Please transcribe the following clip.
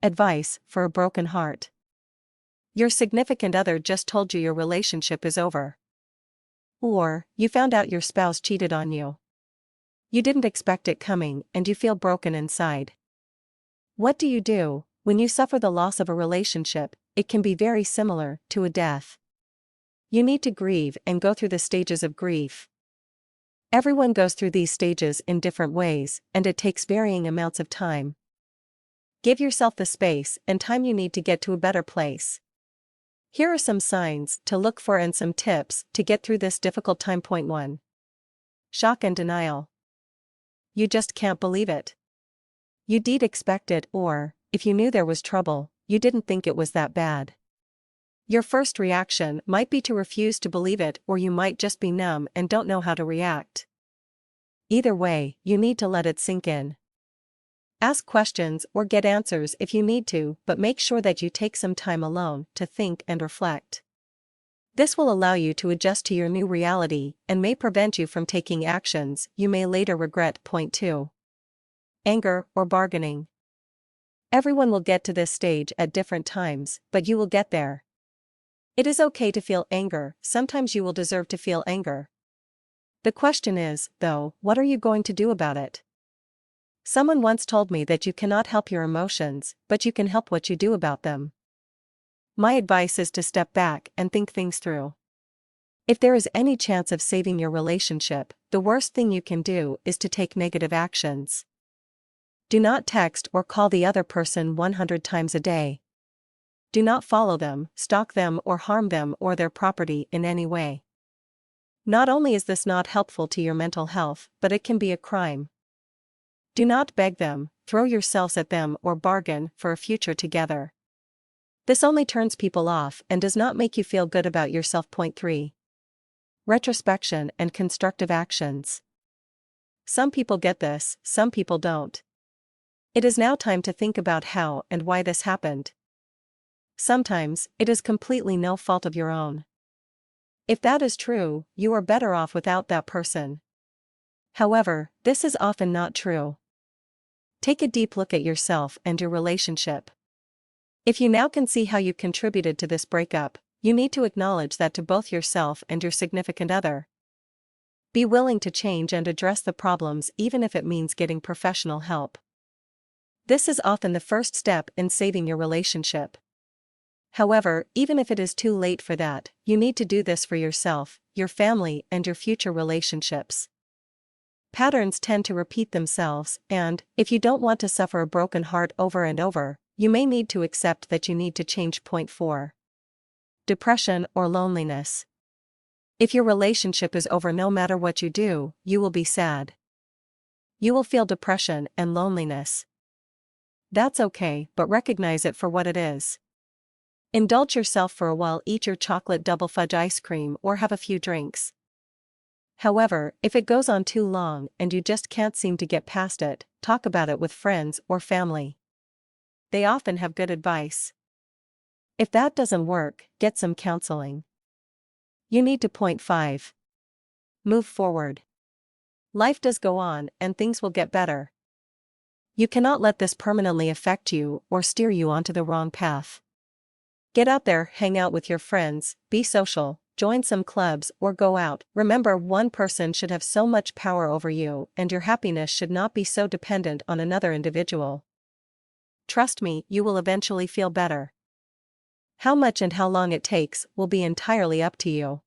Advice for a broken heart. Your significant other just told you your relationship is over. Or, you found out your spouse cheated on you. You didn't expect it coming and you feel broken inside. What do you do? When you suffer the loss of a relationship, it can be very similar to a death. You need to grieve and go through the stages of grief. Everyone goes through these stages in different ways, and it takes varying amounts of time. Give yourself the space and time you need to get to a better place. Here are some signs to look for and some tips to get through this difficult time. Point 1. Shock and denial. You just can't believe it. You did expect it, or, if you knew there was trouble, you didn't think it was that bad. Your first reaction might be to refuse to believe it, or you might just be numb and don't know how to react. Either way, you need to let it sink in. Ask questions or get answers if you need to, but make sure that you take some time alone to think and reflect. This will allow you to adjust to your new reality and may prevent you from taking actions you may later regret. Point 2. Anger or bargaining. Everyone will get to this stage at different times, but you will get there. It is okay to feel anger, sometimes you will deserve to feel anger. The question is, though, what are you going to do about it? Someone once told me that you cannot help your emotions, but you can help what you do about them. My advice is to step back and think things through. If there is any chance of saving your relationship, the worst thing you can do is to take negative actions. Do not text or call the other person 100 times a day. Do not follow them, stalk them, or harm them or their property in any way. Not only is this not helpful to your mental health, but it can be a crime. Do not beg them, throw yourselves at them, or bargain for a future together. This only turns people off and does not make you feel good about yourself. Point 3. Retrospection and constructive actions. Some people get this, some people don't. It is now time to think about how and why this happened. Sometimes, it is completely no fault of your own. If that is true, you are better off without that person. However, this is often not true. Take a deep look at yourself and your relationship. If you now can see how you contributed to this breakup, you need to acknowledge that to both yourself and your significant other. Be willing to change and address the problems even if it means getting professional help. This is often the first step in saving your relationship. However, even if it is too late for that, you need to do this for yourself, your family, and your future relationships. Patterns tend to repeat themselves, and, if you don't want to suffer a broken heart over and over, you may need to accept that you need to change. Point 4. Depression or loneliness. If your relationship is over, no matter what you do, you will be sad. You will feel depression and loneliness. That's okay, but recognize it for what it is. Indulge yourself for a while, eat your chocolate double fudge ice cream or have a few drinks. However, if it goes on too long and you just can't seem to get past it, talk about it with friends or family. They often have good advice. If that doesn't work, get some counseling. You need to. Point 5. Move forward. Life does go on and things will get better. You cannot let this permanently affect you or steer you onto the wrong path. Get out there, hang out with your friends, be social, join some clubs or go out. Remember, one person should have so much power over you, and your happiness should not be so dependent on another individual. Trust me, you will eventually feel better. How much and how long it takes will be entirely up to you.